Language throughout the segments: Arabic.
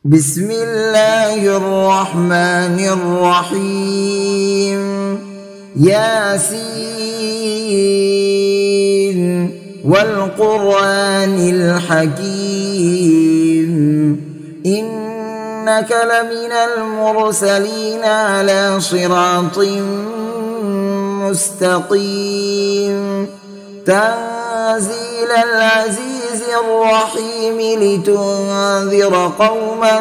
بسم الله الرحمن الرحيم. ياسين والقرآن الحكيم إنك لمن المرسلين على صراط مستقيم تنزيل العزيز الرحيم لتنذر قوما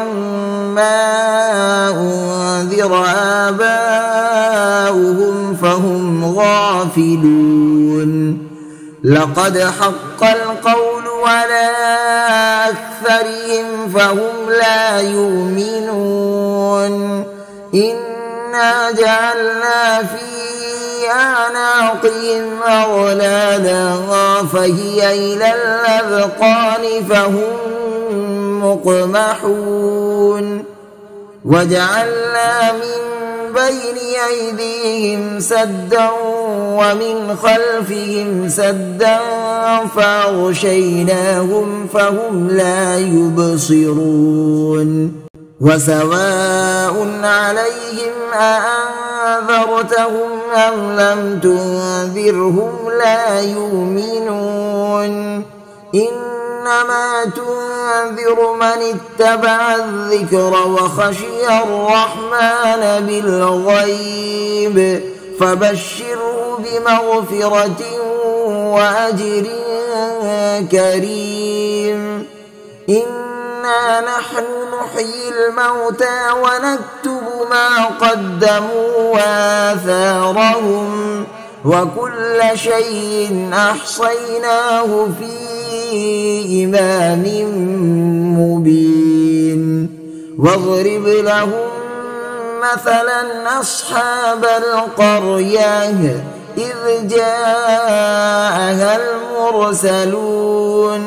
ما أنذر آباؤهم فهم غافلون. لقد حق القول على أكثرهم فهم لا يؤمنون. إنا جعلنا في أعناقهم أغلالا فهي إلى الأذقان فهم مقمحون. وجعلنا من بين أيديهم سدا ومن خلفهم سدا فأغشيناهم فهم لا يبصرون. وسواء عليهم أأنذرتهم أم لم تنذرهم لا يؤمنون. إنما تنذر من اتبع الذكر وخشي الرحمن بالغيب فبشره بمغفرة وأجر كريم. إنا نحن نحيي الموتى ونكتب ما قدموا وآثارهم وكل شيء أحصيناه في إمام مبين. واضرب لهم مثلا أصحاب القرية إذ جاءها المرسلون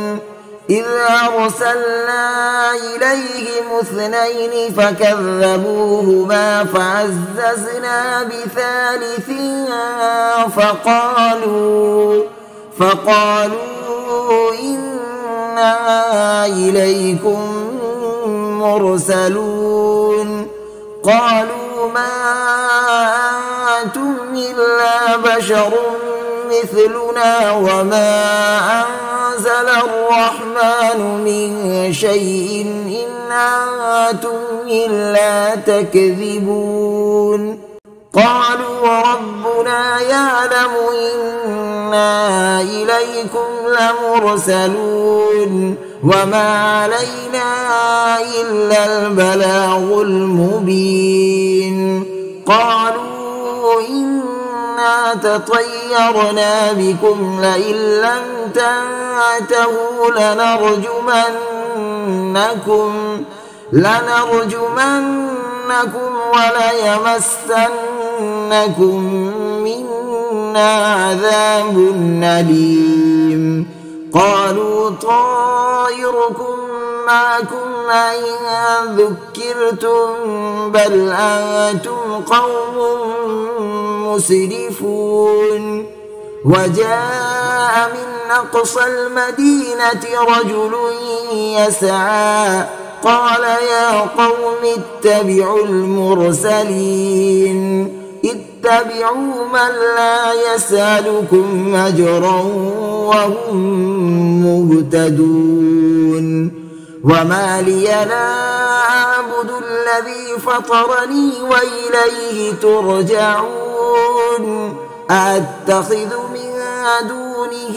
إذ أرسلنا إليهم 2 فكذبوهما فعززنا بثالث فقالوا إنا إليكم مرسلون. قالوا ما أنتم إلا بشر مثلنا وما أنزل الرحمن من شيء إن أنتم إلا تكذبون. قالوا ربنا يعلم إنا إليكم لمرسلون وما علينا إلا البلاغ المبين. قالوا إنا تطيرنا بكم لئن لم تنتهوا لنرجمنكم وليمسنكم منا عذاب أليم. قالوا طائركم معكم أئن ذكرتم بل أنتم قوم مسرفون. وجاء من أقصى المدينة رجل يسعى قال يا قوم اتبعوا المرسلين اتبعوا من لا يسألكم أجرا وهم مهتدون. وما لي لا أعبد الذي فطرني وإليه ترجعون. أتخذ من دونه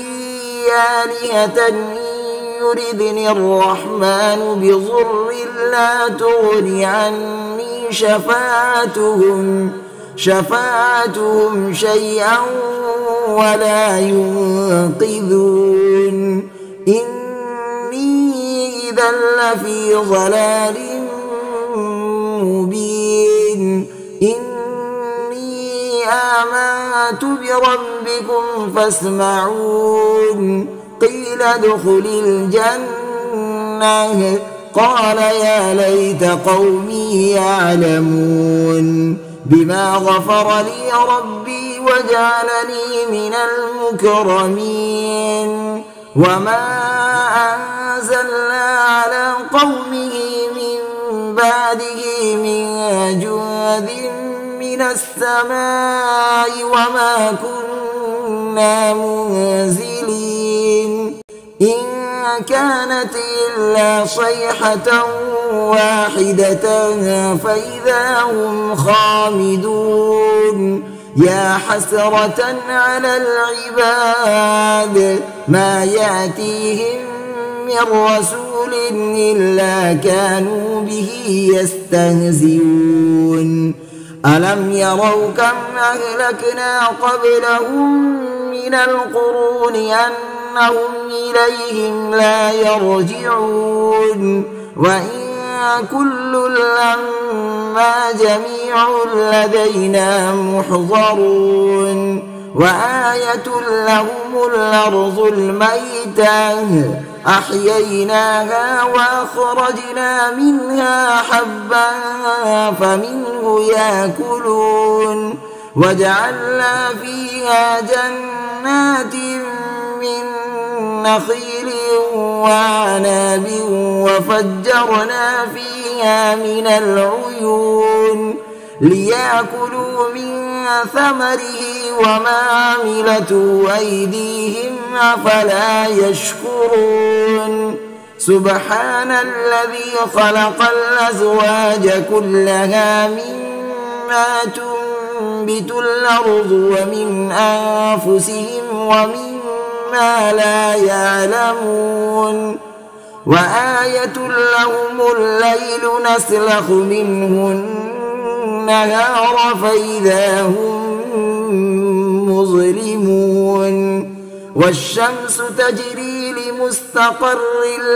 آلهة يردني الرحمن بضر لا تغني عني شفاعتهم شيئا ولا ينقذون. إني إذا لفي ضلال مبين. إني آمنت بربكم فاسمعون. قيل ادخل الجنة قال يا ليت قومي يعلمون بما غفر لي ربي وجعلني من المكرمين. وما أنزلنا على قومه من بعده من جند من السماء وما كنا منزلين إن كانت إلا صيحة واحدة فإذا هم خامدون يا حسرة على العباد ما يأتيهم من رسول إلا كانوا به يستهزئون ألم يروا كم أهلكنا قبلهم من القرون أنهم إليهم لا يرجعون وإن كل لما جميع لدينا محضرون وآية لهم الأرض الميتة أحييناها وأخرجنا منها حبا فمنه يأكلون وجعلنا فيها جنات من نخيل وعناب وفجرنا فيها من العيون ليأكلوا من ثمره وما عملته أيديهم أفلا يشكرون سبحان الذي خلق الأزواج كلها مما تنبت الأرض ومن أنفسهم ومما لا يعلمون وآية لهم الليل نسلخ منه النهار فإذا هم مظلمون والشمس تجري لمستقر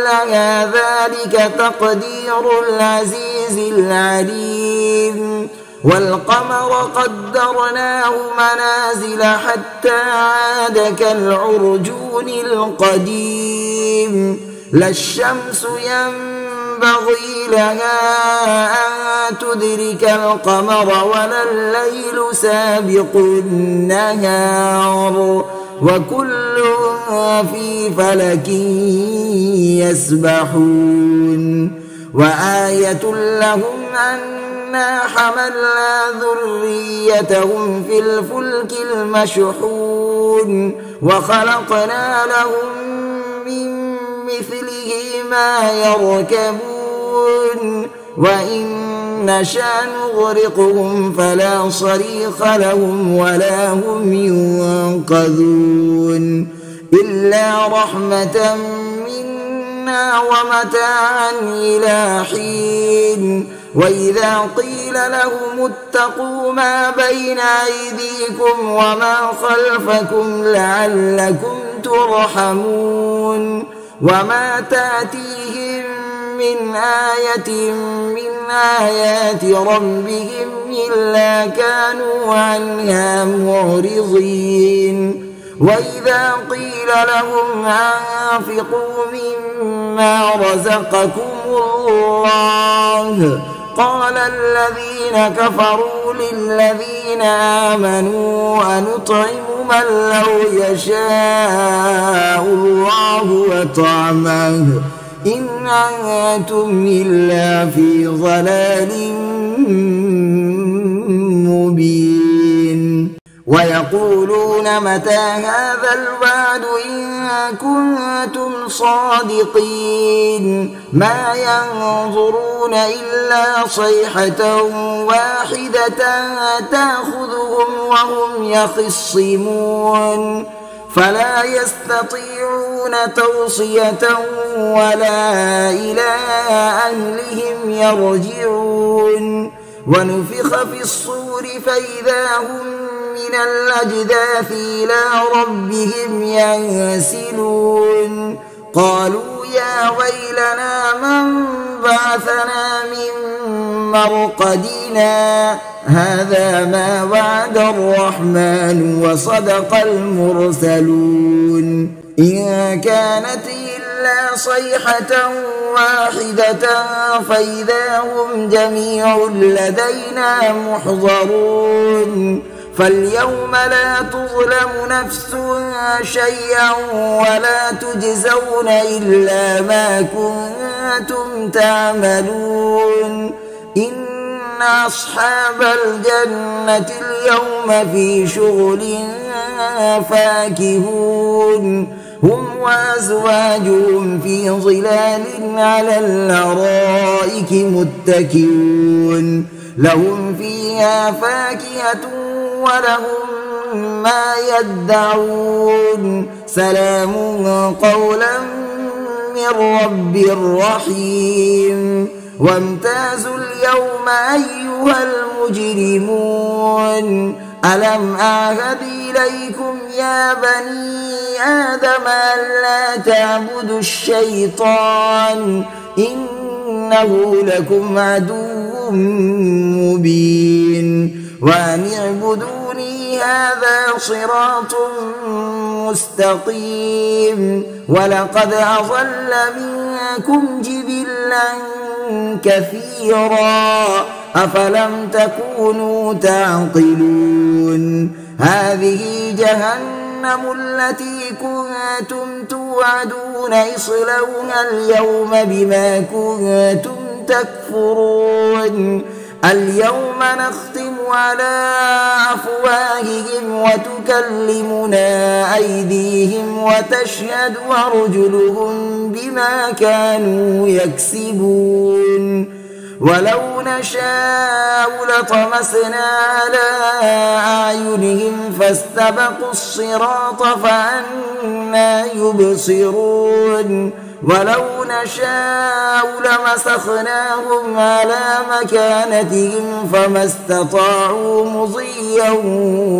لها ذلك تقدير العزيز العليم والقمر قدرناه منازل حتى عاد كالعرجون القديم لا الشمس ينبغي لها أن تدرك القمر ولا الليل سابق النهار وكل في فلك يسبحون وآية لهم أنا حملنا ذريتهم في الفلك المشحون وخلقنا لهم من مثله ما يركبون وإن نشأ نغرقهم فلا صريخ لهم ولا هم ينقذون إلا رحمة منا ومتاعا إلى حين وإذا قيل لهم اتقوا ما بين أيديكم وما خلفكم لعلكم ترحمون وما تأتيهم من آية من آيات ربهم إلا كانوا عنها معرضين وإذا قيل لهم أنفقوا مما رزقكم الله قال الذين كفروا للذين آمنوا أنطعم من لو يشاء الله وطعمه إن أنتم إلا في ضلال مبين ويقولون متى هذا الوعد إن كنتم صادقين ما ينظرون إلا صيحة واحدة تأخذهم وهم يخصمون فلا يستطيعون توصية ولا إلى أهلهم يرجعون ونفخ في الصور فإذا هم من الأجداث إلى ربهم ينسلون قالوا يا ويلنا من بعثنا من مرقدنا هذا ما وعد الرحمن وصدق المرسلون إن كانت إلا صيحة واحدة فإذا هم جميع لدينا محضرون فاليوم لا تظلم نفس شيئا ولا تجزون إلا ما كنتم تعملون إن أصحاب الجنة اليوم في شغل فاكهون هم وأزواجهم في ظلال على الأرائك متكئون لهم فيها فاكهة ولهم ما يدعون سلام قولا من رب رحيم وامتازوا اليوم أيها المجرمون ألم أعهد إليكم يا بني آدم ألا تعبدوا الشيطان إنه لكم عدو مبين وأن اعبدوني هذا صراط مستقيم ولقد أضل منكم جبلا كثيرا أفلم تكونوا تعقلون هذه جهنم التي كنتم توعدون اصلوها اليوم بما كنتم تكفرون اليوم نختم على أفواههم وتكلمنا أيديهم وتشهد أرجلهم بما كانوا يكسبون ولو نشاء لطمسنا على أعينهم فاستبقوا الصراط فأنى يبصرون ولو نشاء لمسخناهم على مكانتهم فما استطاعوا مضيا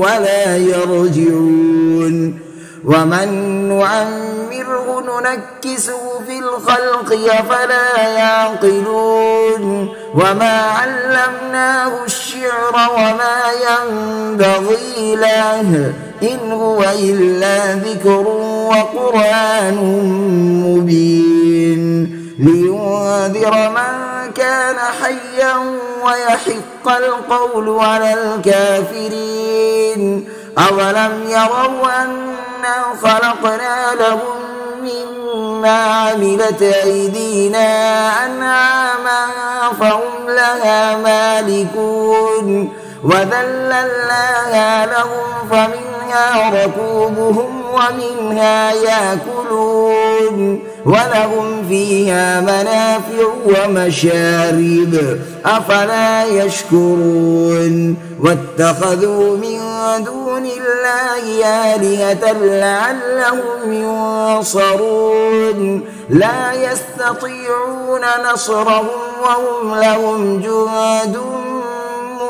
ولا يرجعون ومن نعمره ننكسه في الخلق أفلا يعقلون وما علمناه الشعر وما ينبغي له إن هو إلا ذكر وقرآن مبين لينذر من كان حيا ويحق القول على الكافرين أولم يروا أنا خلقنا لهم مما عملت أيدينا أنعاما فهم لها مالكون وذللناها لهم فمنها ركوبهم ومنها يأكلون ولهم فيها منافع ومشارب أفلا يشكرون واتخذوا من دون الله آلهة لعلهم ينصرون لا يستطيعون نصرهم وهم لهم جند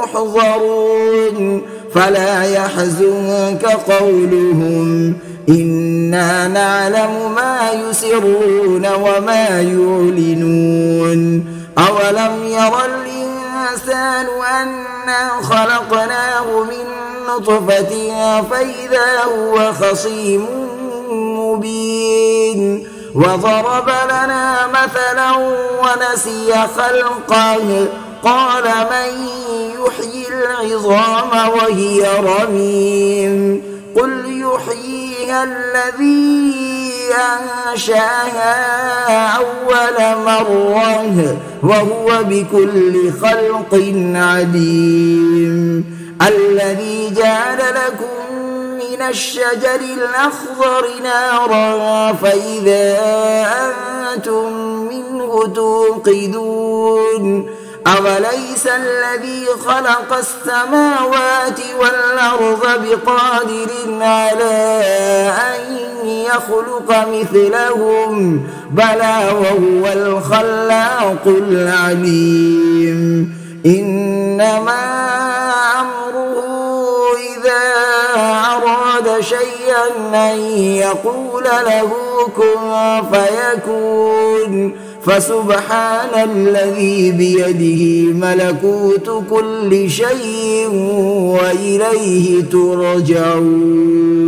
محضرون فلا يحزنك قولهم إنا نعلم ما يسرون وما يعلنون أولم ير الإنسان أنا خلقناه من نطفة فإذا هو خصيم مبين وضرب لنا مثلا ونسي خلقه قال من يحيي العظام وهي رميم قل يحييها الذي أنشأها أول مرة وهو بكل خلق عليم الذي جعل لكم من الشجر الأخضر نارا فإذا أنتم منه توقدون أوليس الذي خلق السماوات والأرض بقادر على أن يخلق مثلهم بلى وهو الخلاق العليم إنما أمره إذا أراد شيئا أن يقول له كن فيكون فسبحان الذي بيده ملكوت كل شيء وإليه ترجعون